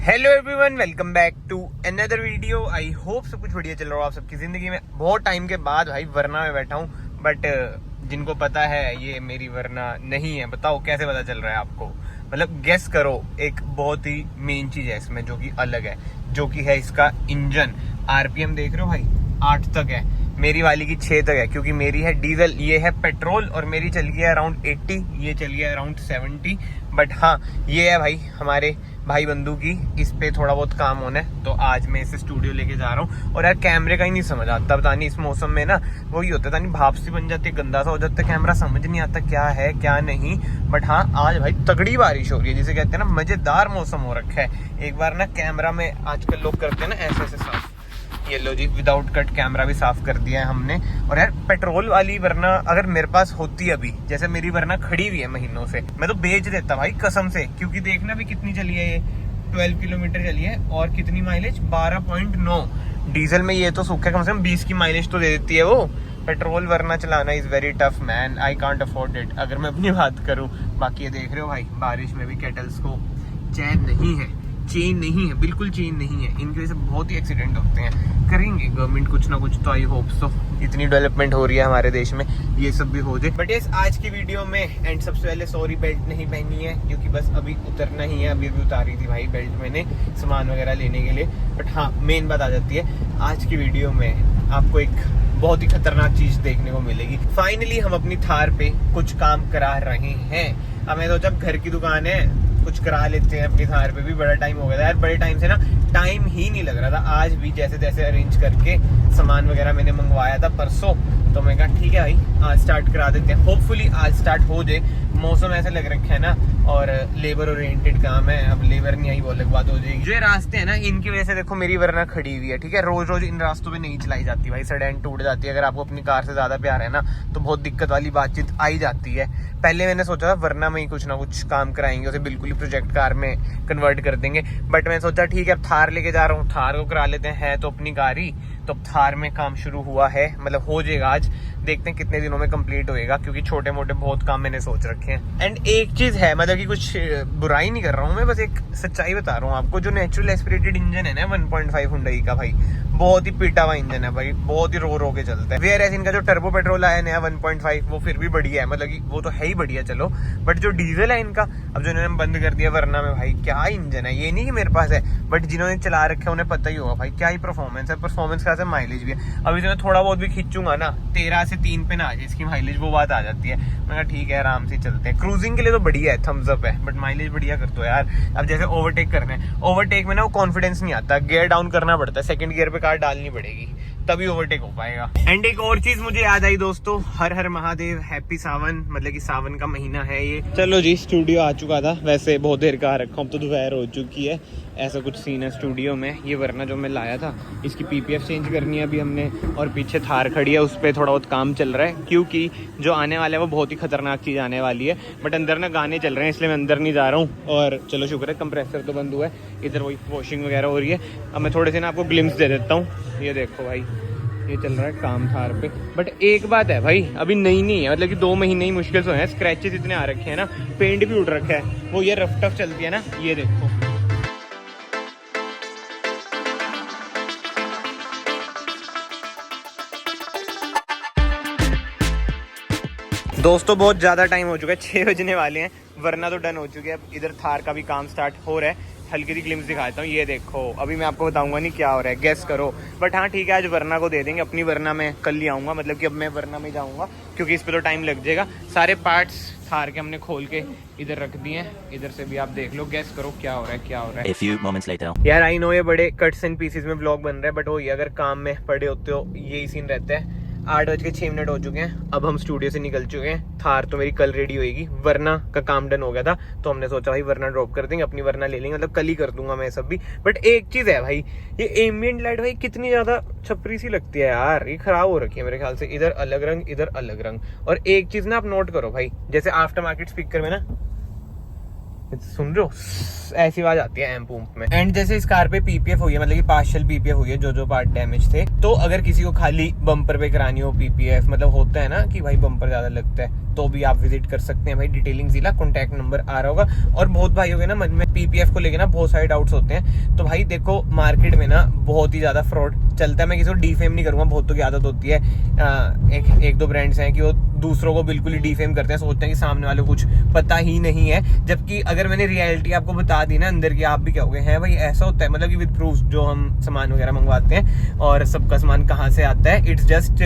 Hello everyone, welcome back to another video. I hope सब कुछ बढ़िया चल रहा हो आप सबकी जिंदगी में। बहुत टाइम के बाद भाई वरना में बैठा हूँ, बट जिनको पता है ये मेरी वरना नहीं है। बताओ कैसे पता चल रहा है आपको? मतलब गेस करो। एक बहुत ही मेन चीज है इसमें जो कि अलग है, जो कि है इसका इंजन। आरपीएम देख रहे हो भाई, 8 तक है, मेरी वाली की 6 तक है, क्योंकि मेरी है डीजल, ये है पेट्रोल, और मेरी चल गई है अराउंड 80, ये चल गया अराउंड 70। बट हाँ, ये है भाई हमारे भाई बंधु की, इस पे थोड़ा बहुत काम होना है, तो आज मैं इसे स्टूडियो लेके जा रहा हूँ। और यार कैमरे का ही नहीं समझ आता, पता नहीं इस मौसम में ना वही होता है, भाप सी बन जाती है, गंदा सा हो जाता है कैमरा, समझ नहीं आता क्या है क्या नहीं। बट हाँ, आज भाई तगड़ी बारिश हो रही है, जिसे कहते हैं ना मजेदार मौसम हो रखा है। एक बार ना कैमरा में आजकल लोग करते हैं ना ऐसे ऐसे साफ, ये लो जी विदाउट कट कैमरा भी साफ कर दिया है हमने। और यार पेट्रोल वाली वरना अगर मेरे पास होती अभी, जैसे मेरी वरना खड़ी हुई है महीनों से, मैं तो बेच देता भाई कसम से। क्योंकि देखना भी कितनी चली है, ये 12 किलोमीटर चली है, और कितनी माइलेज 12.9। डीजल में ये तो सूखे कम से कम 20 की माइलेज तो दे देती है वो। पेट्रोल वरना चलाना is very tough man, I can't afford it, अगर मैं अपनी बात करूं। बाकी ये देख रहे हो भाई, बारिश में भी केटल्स को चैन नहीं है, चेन नहीं है, बिल्कुल चेन नहीं है। इनकी वजह से बहुत ही एक्सीडेंट होते हैं। करेंगे गवर्नमेंट कुछ ना कुछ तो, आई होप सो। इतनी डेवलपमेंट हो रही है हमारे देश में, ये सब भी हो जाए। बट यस, आज की वीडियो में एंड सबसे पहले सॉरी बेल्ट नहीं पहनी है, क्योंकि बस अभी उतरना ही है। अभी उतारी थी भाई बेल्ट मैंने सामान वगैरह लेने के लिए। बट हाँ, मेन बात आ जाती है, आज की वीडियो में आपको एक बहुत ही खतरनाक चीज देखने को मिलेगी। फाइनली हम अपनी थार पे कुछ काम करा रहे हैं। अब मैं सोचा घर की दुकान है, कुछ करा लेते हैं अपनी थार पे भी। बड़ा टाइम हो गया था यार, बड़े टाइम से ना टाइम ही नहीं लग रहा था। आज भी जैसे तैसे अरेंज करके सामान वगैरह मैंने मंगवाया था परसों, तो मैं कहा ठीक है भाई आज स्टार्ट करा देते हैं। होपफुली आज स्टार्ट हो जाए। मौसम ऐसे लग रखा है ना, और लेबर ओरिएंटेड काम है, अब लेबर नहीं आई वो अलग बात हो जाएगी। जो ये रास्ते हैं ना, इनकी वजह से देखो मेरी वरना खड़ी हुई है, ठीक है। रोज रोज इन रास्तों पे नहीं चलाई जाती भाई, सडन टूट जाती है। अगर आपको अपनी कार से ज्यादा प्यार है ना, तो बहुत दिक्कत वाली बातचीत आई जाती है। पहले मैंने सोचा था वरना में ही कुछ ना कुछ काम कराएंगे, उसे बिल्कुल ही प्रोजेक्ट कार में कन्वर्ट कर देंगे। बट मैंने सोचा ठीक है, अब थार लेके जा रहा हूँ, थार को करा लेते हैं, तो अपनी कार ही। तो अब थार में काम शुरू हुआ है, मतलब हो जाएगा आज, देखते हैं कितने दिनों में कंप्लीट होएगा, क्योंकि छोटे मोटे बहुत काम मैंने सोच रखे हैं। एंड एक चीज है, मतलब कि कुछ बुराई नहीं कर रहा हूँ मैं, बस एक सच्चाई बता रहा हूँ आपको। जो नेचुरल एस्पिरेटेड इंजन है ना 1.5 हुंडई का भाई, बहुत ही पीटा हुआ इंजन है भाई, बहुत ही रो रो के चलता है। वेयर एज इनका जो टर्बो पेट्रोल आया नया 1.5, वो फिर भी बढ़िया है, मतलब कि वो तो है ही बढ़िया चलो। बट जो डीजल है इनका, अब जो इन्होंने बंद कर दिया वरना में, भाई क्या इंजन है। ये नहीं कि मेरे पास है, बट जिन्होंने चला रखे हैं उन्हें पता ही होगा भाई क्या ही परफॉर्मेंस है। परफॉर्मेंस का माइलेज भी है। अभी जो मैं थोड़ा बहुत भी खींचूंगा ना, 13 से 3 पे ना आ जाए इसकी माइलेज, वो बात आ जाती है। मैं कहा ठीक है आराम से चलते हैं, क्रूजिंग के लिए तो बढ़िया है, थम्स अप है, बट माइलेज बढ़िया कर दो यार। अब जैसे ओवरटेक करना है, ओवरटेक में ना वो कॉन्फिडेंस नहीं आता, गियर डाउन करना पड़ता है, सेकंड गियर पे कार डालनी पड़ेगी, तभी ओवरटेक हो पाएगा। एंड एक और चीज मुझे याद आई दोस्तों, हर हर महादेव, हैप्पी सावन, मतलब कि सावन का महीना है ये। चलो जी, स्टूडियो आ चुका था, वैसे बहुत देर का आ रखा हूँ, तो दोपहर हो चुकी है। ऐसा कुछ सीन है स्टूडियो में। ये वरना जो मैं लाया था, इसकी पीपीएफ चेंज करनी है अभी हमने, और पीछे थार खड़ी है, उस पर थोड़ा बहुत काम चल रहा है, क्योंकि जो आने वाला है वो बहुत ही खतरनाक चीज़ आने वाली है। बट अंदर ना गाने चल रहे हैं, इसलिए मैं अंदर नहीं जा रहा हूँ। और चलो शुक्र है कंप्रेसर तो बंद हुआ है, इधर वही वॉशिंग वगैरह हो रही है। अब मैं थोड़े से ना आपको ग्लिम्स दे देता हूँ। ये देखो भाई, ये चल रहा है काम थार पे। बट एक बात है भाई, अभी नई नहीं है, मतलब कि 2 महीने ही मुश्किल से हैं। स्क्रैचेस इतने आ रखे हैं ना, पेंट भी उड़ रखा है, वो ये रफ टफ चलती है ना, ये देखो। दोस्तों बहुत ज़्यादा टाइम हो चुका है, 6 बजने वाले हैं, वरना तो डन हो चुकी है। अब इधर थार का भी काम स्टार्ट हो रहा है। हल्की सी ग्लिम्स दिखाता हूँ, ये देखो। अभी मैं आपको बताऊंगा नहीं क्या हो रहा है, गेस करो। बट हाँ ठीक है, आज वरना को दे देंगे। अपनी वरना मैं कल ले आऊँगा, मतलब कि अब मैं वरना में जाऊँगा, क्योंकि इस पर तो टाइम लग जाएगा। सारे पार्ट्स थार के हमने खोल के इधर रख दिए हैं, इधर से भी आप देख लो, गेस करो क्या हो रहा है क्या हो रहा है। A few moments later. यार आई नो ये बड़े कट्स एंड पीसेस में व्लॉग बन रहा है, बट वही अगर काम में पड़े होते हो यही सीन रहता है। 8:06 हो चुके हैं, अब हम स्टूडियो से निकल चुके हैं। थार तो मेरी कल रेडी होएगी, वरना का काम डन हो गया था, तो हमने सोचा भाई वरना ड्रॉप कर देंगे, अपनी वरना ले लेंगे, मतलब कल ही कर दूंगा मैं सब भी। बट एक चीज है भाई, ये एम्बिएंट लाइट भाई कितनी ज्यादा छपरी सी लगती है यार, ये खराब हो रखी है मेरे ख्याल से। इधर अलग रंग, इधर अलग रंग। और एक चीज ना आप नोट करो भाई, जैसे आफ्टर मार्केट स्पीकर में ना सुन रहे हो, ऐसी आवाज आती है एम्प में। एंड जैसे इस कार पे पीपीएफ हुई है, मतलब कि पार्शियल पीपीएफ हुई है, जो पार्ट डैमेज थे, तो अगर किसी को खाली बम्पर पे करानी हो पीपीएफ, मतलब होता है ना कि भाई बम्पर ज्यादा लगता है, तो भी आप विजिट कर सकते हैं भाई। डिटेलिंग जिला कॉन्टैक्ट नंबर आ रहा होगा। और बहुत भाई हो गए ना मन में पीपीएफ को लेके ना बहुत सारे डाउट्स होते हैं, तो भाई देखो मार्केट में ना बहुत ही ज्यादा फ्रॉड चलता है। मैं किसी को डिफेम नहीं करूंगा, बहुतों की आदत होती है, एक दो ब्रांड्स हैं कि वो दूसरों को बिल्कुल ही डिफेम करते हैं, सोचते हैं कि सामने वाले को कुछ पता ही नहीं है, जबकि अगर मैंने रियलिटी आपको बता दी ना अंदर की, आप भी क्या हो गए हैं भाई ऐसा होता है, मतलब कि विद प्रूफ जो हम सामान वगैरह मंगवाते हैं और सबका सामान कहाँ से आता है, इट्स जस्ट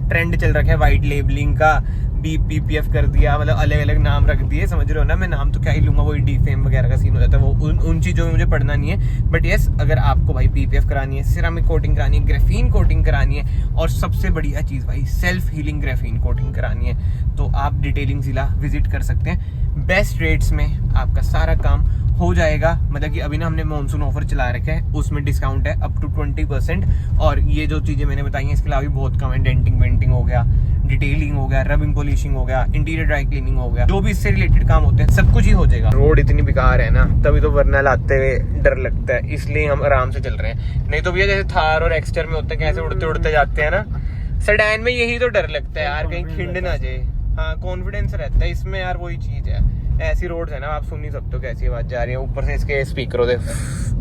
ट्रेंड चल रखा है वाइट लेबलिंग का, पीपीएफ कर दिया, मतलब अलग अलग नाम रख दिए, समझ रहे हो ना। मैं नाम तो क्या ही लूंगा, वही डीफेम वगैरह का सीन हो जाता है, वो उन चीजों में मुझे पढ़ना नहीं है। बट यस, अगर आपको भाई पीपीएफ करानी है, सिरामिक कोटिंग करानी है, ग्राफीन कोटिंग करानी है, और सबसे बढ़िया चीज भाई सेल्फ हीलिंग ग्राफीन कोटिंग करानी है, तो आप डिटेलिंग जिला विजिट कर सकते हैं। बेस्ट रेट्स में आपका सारा काम हो जाएगा। मतलब कि अभी ना हमने मॉनसून ऑफर चला रखा है, उसमें डिस्काउंट है अप टू 20%। और ये जो चीजें मैंने बताई हैं इसके अलावा भी बहुत कम है। डेंटिंग पेंटिंग हो गया, डिटेलिंग हो गया, रबिंग पॉलिशिंग हो गया, इंटीरियर ड्राई क्लीनिंग हो गया, जो भी इससे रिलेटेड काम होते हैं सब कुछ ही हो जाएगा। रोड इतनी बेकार है ना, तभी तो वरना लाते हुए डर लगता है, इसलिए हम आराम से चल रहे हैं। नहीं तो भैया जैसे थार और एक्सटर में होते हैं, कैसे उड़ते उड़ते जाते हैं ना, सेडान में यही तो डर लगता है यार, कहीं खिंड ना जाए। हाँ, कॉन्फिडेंस रहता है इसमें यार, वही चीज है। ऐसी रोड है ना, आप सुन नहीं सकते हो कैसी आवाज जा रही है, ऊपर से इसके स्पीकरों से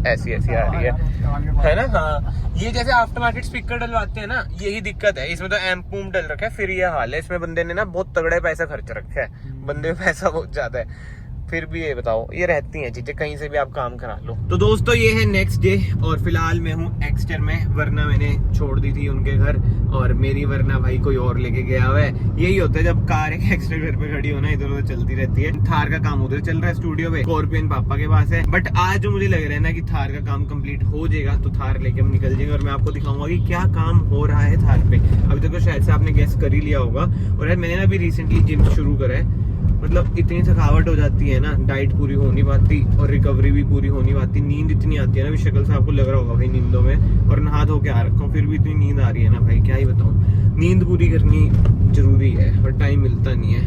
ऐसी आ रही है ना। हाँ, ये जैसे आफ्टर मार्केट स्पीकर डलवाते हैं ना, यही दिक्कत है इसमें, तो एम्प डल रखा है, फिर ये हाल है। इसमें बंदे ने ना बहुत तगड़ा पैसा खर्च रखा है, बंदे में पैसा बहुत ज्यादा है, फिर भी ये बताओ, ये रहती हैं चीजें, कहीं से भी आप काम करा लो। तो दोस्तों ये है नेक्स्ट डे, और फिलहाल मैं हूँ एक्सटर में, वरना मैंने छोड़ दी थी उनके घर, और मेरी वरना भाई कोई और लेके गया हुआ है। यही होता है जब कार एक एक्सटर घर पे खड़ी हो ना, इधर उधर चलती रहती है। थार का काम उधर चल रहा है स्टूडियो में, स्कॉर्पियन पापा के पास है, बट आज जो मुझे लग रहा है ना कि थार का काम कंप्लीट हो जाएगा, तो थार लेके हम निकल जाएंगे, और मैं आपको दिखाऊंगा कि क्या काम हो रहा है थार पे। अभी तक तो शायद से आपने गेस कर ही लिया होगा। और यार मैंने ना अभी रिसेंटली जिम शुरू करा है, मतलब इतनी थकावट हो जाती है ना, डाइट पूरी हो नहीं पाती और रिकवरी भी पूरी हो नहीं पाती, नींद इतनी आती है ना, शक्ल से आपको लग रहा होगा भाई नींदों में, और नहा धो के आ रखा हूँ, फिर भी इतनी नींद आ रही है ना भाई, क्या ही बताऊँ। नींद पूरी करनी जरूरी है, और टाइम मिलता नहीं है।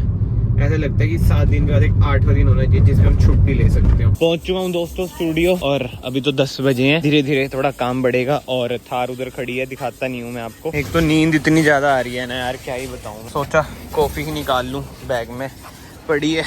ऐसा लगता है कि 7 दिन के बाद एक 8वां दिन होना चाहिए जिसमें हम छुट्टी ले सकते हो। पहुंच चुका हूँ दोस्तों स्टूडियो, और अभी तो 10 बजे हैं, धीरे धीरे थोड़ा काम बढ़ेगा। और थार उधर खड़ी है, दिखाता नहीं हूँ मैं आपको। एक तो नींद इतनी ज्यादा आ रही है ना यार, क्या ही बताऊँ। सोचा कॉफी ही निकाल लूँ, बैग में पड़ी है,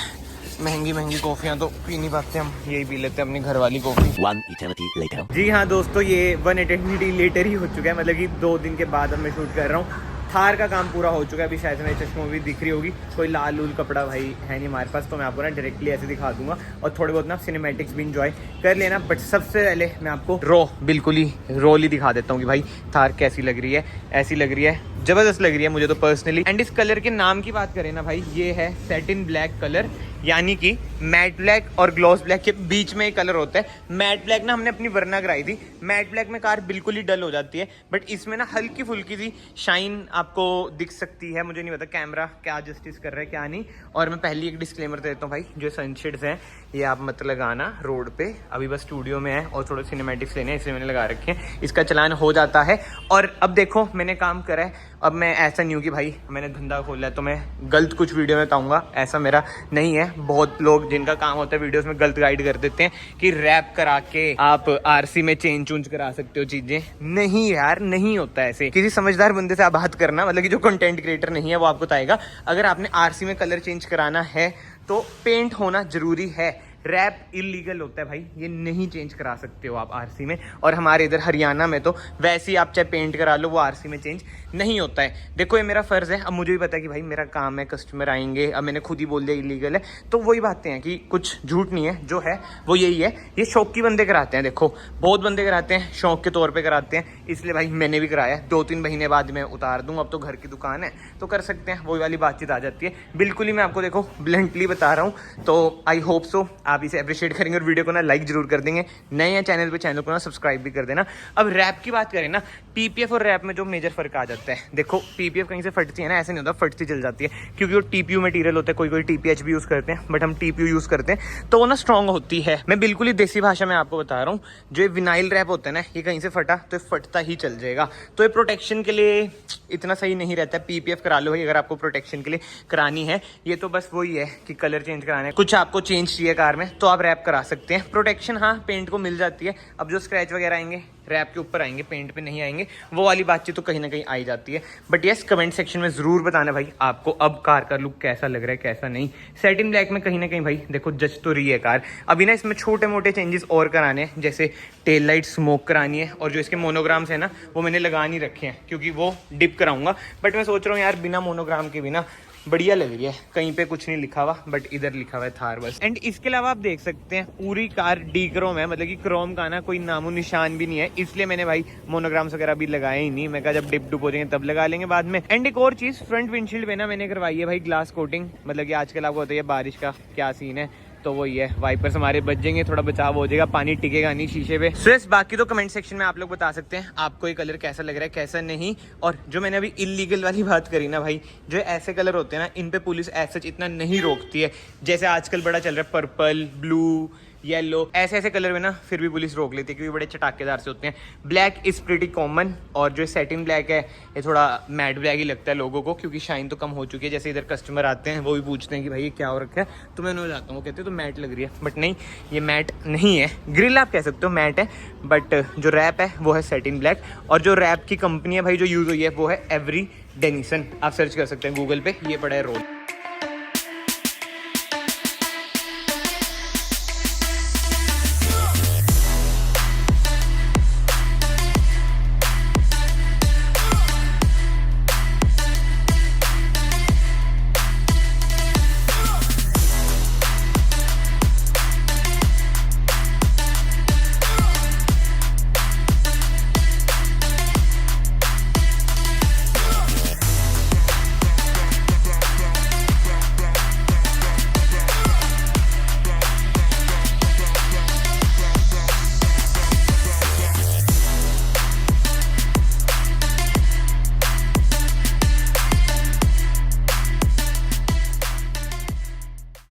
महंगी कॉफियां तो पी नहीं पाते हम, यही पी लेते हैं अपनी घर वाली कॉफी। 1 eternity later. जी हाँ दोस्तों, ये 1 eternity later ही हो चुका है, मतलब कि 2 दिन के बाद अब मैं शूट कर रहा हूँ। थार का काम पूरा हो चुका है, अभी शायद मेरे चश्मों में भी दिख रही होगी। कोई लाल उल कपड़ा भाई है नहीं हमारे पास, तो मैं आपको ना डायरेक्टली ऐसे दिखा दूंगा, और थोड़े बहुत ना सिनेमैटिक्स भी इंजॉय कर लेना। बट सबसे पहले मैं आपको बिल्कुल ही रॉली दिखा देता हूँ कि भाई थार कैसी लग रही है। ऐसी लग रही है, जबरदस्त लग रही है मुझे तो पर्सनली। एंड इस कलर के नाम की बात करें ना भाई, ये है सैटिन ब्लैक कलर, यानी कि मैट ब्लैक और ग्लॉस ब्लैक के बीच में एक कलर होता है। मैट ब्लैक ना हमने अपनी वरना कराई थी, मैट ब्लैक में कार बिल्कुल ही डल हो जाती है, बट इसमें ना हल्की फुल्की सी शाइन आपको दिख सकती है। मुझे नहीं पता कैमरा क्या जस्टिस कर रहा है क्या नहीं। और मैं पहली एक डिस्क्लेमर देता हूँ भाई, जो सनशेड्स हैं ये आप मत लगाना रोड पे, अभी बस स्टूडियो में है और थोड़े सिनेमैटिक्स लेने हैं, इसलिए मैंने लगा रखे हैं। इसका चलान हो जाता है। और अब देखो मैंने काम करा है, अब मैं ऐसा नहीं हूँ कि भाई मैंने धंधा खोला है तो मैं गलत कुछ वीडियो में बताऊंगा, ऐसा मेरा नहीं है। बहुत लोग जिनका काम होता है वीडियोस में गलत गाइड कर देते हैं कि रैप करा के आप आरसी में चेंज चूंज करा सकते हो चीजें। नहीं यार, नहीं होता ऐसे। किसी समझदार बंदे से आप बात करना, मतलब कि जो कंटेंट क्रिएटर नहीं है वो आपको बताएगा। अगर आपने आरसी में कलर चेंज कराना है तो पेंट होना जरूरी है। रैप इलीगल होता है भाई, ये नहीं चेंज करा सकते हो आप आरसी में। और हमारे इधर हरियाणा में तो वैसे ही आप चाहे पेंट करा लो, वो आरसी में चेंज नहीं होता है। देखो ये मेरा फर्ज है, अब मुझे भी पता है कि भाई मेरा काम है, कस्टमर आएंगे, अब मैंने खुद ही बोल दिया इलीगल है, तो वही बातें हैं कि कुछ झूठ नहीं है, जो है वो यही है। ये शौक की बंदे कराते हैं, देखो बहुत बंदे कराते हैं, शौक के तौर पर कराते हैं, इसलिए भाई मैंने भी कराया। 2-3 महीने बाद मैं उतार दूंगा, अब तो घर की दुकान है तो कर सकते हैं, वही वाली बातचीत आ जाती है। बिल्कुल ही मैं आपको देखो ब्लंटली बता रहा हूँ, तो आई होप सो आप इसे अप्रिशिएट करेंगे और वीडियो को ना लाइक जरूर कर देंगे। नए हैं चैनल पे, चैनल को ना सब्सक्राइब भी कर देना। अब रैप की बात करें ना, टीपीएफ और रैप में जो मेजर फर्क आ जाता है, देखो टीपीएफ कहीं से फटती है ना, ऐसे नहीं होता, फटती चल जाती है क्योंकि वो टीपीयू मटेरियल होता है। कोई टीपीएच भी यूज करते हैं बट हम टीपीयू यूज करते हैं तो वो ना स्ट्रांग होती है। मैं बिल्कुल ही देसी भाषा में आपको बता रहा हूँ, जो ये विनाइल रैप होता है ना, ये कहीं से फटा तो ये फटता ही चल जाएगा। तो ये प्रोटेक्शन के लिए इतना सही नहीं रहता है। पीपीएफ करा लो भाई अगर आपको प्रोटेक्शन के लिए करानी है। ये तो बस वही है कि कलर चेंज कराना है, कुछ आपको चेंज चाहिए कार में तो आप रैप करा सकते हैं। प्रोटेक्शन हाँ पेंट को मिल जाती है। अब जो स्क्रैच वगैरह आएंगे रैप के ऊपर आएंगे, पेंट पे नहीं आएंगे, वो वाली बातचीत तो कहीं ना कहीं आई जाती है। बट यस, कमेंट सेक्शन में जरूर बताना भाई आपको अब कार का लुक कैसा लग रहा है कैसा नहीं। सैटिन ब्लैक में कहीं ना कहीं भाई देखो जच तो रही है कार। अभी ना इसमें छोटे मोटे चेंजेस और कराने हैं, जैसे टेल लाइट स्मोक करानी है और जो इसके मोनोग्राम्स है ना वो मैंने लगा नहीं रखे हैं क्योंकि वो डिप कराऊंगा। बट मैं सोच रहा हूँ यार बिना मोनोग्राम के बिना बढ़िया लग रही है। कहीं पे कुछ नहीं लिखा हुआ बट इधर लिखा हुआ है थार बस। एंड इसके अलावा आप देख सकते हैं पूरी कार डी क्रोम है, मतलब कि क्रोम का ना कोई नामो निशान भी नहीं है, इसलिए मैंने भाई मोनोग्राम्स वगैरह भी लगाए ही नहीं। मैं कहा जब डिप डुप हो जाएंगे तब लगा लेंगे बाद में। एंड एक और चीज, फ्रंट विंडशील्ड पे ना मैंने करवाई है भाई ग्लास कोटिंग, मतलब कि आजकल आपको होता है बारिश का क्या सीन है, तो वही है, वाइपर्स हमारे बच जाएंगे, थोड़ा बचाव हो जाएगा, पानी टिकेगा नहीं शीशे पे। स्ट्रेस बाकी तो कमेंट सेक्शन में आप लोग बता सकते हैं आपको ये कलर कैसा लग रहा है कैसा नहीं। और जो मैंने अभी इलीगल वाली बात करी ना भाई, जो ऐसे कलर होते हैं ना इन पे पुलिस ऐसा इतना नहीं रोकती है। जैसे आजकल बड़ा चल रहा है पर्पल, ब्लू, येलो, ऐसे ऐसे कलर में ना फिर भी पुलिस रोक लेती है क्योंकि बड़े चटाकेदार से होते हैं। ब्लैक इज प्रीटी कॉमन, और जो सैटिन ब्लैक है ये थोड़ा मैट ब्लैक ही लगता है लोगों को क्योंकि शाइन तो कम हो चुकी है। जैसे इधर कस्टमर आते हैं वो भी पूछते हैं कि भाई ये क्या हो रखा है, तो मैं उन्हें जाता हूँ, वो कहते हैं तो मैट लग रही है, बट नहीं ये मैट नहीं है। ग्रिल आप कह सकते हो मैट है, बट जो रैप है वो है सैटिन ब्लैक। और जो रैप की कंपनी है भाई जो यूज़ हुई है वो है एवरी डेनिसन, आप सर्च कर सकते हैं गूगल पे, ये पड़ा है रोल।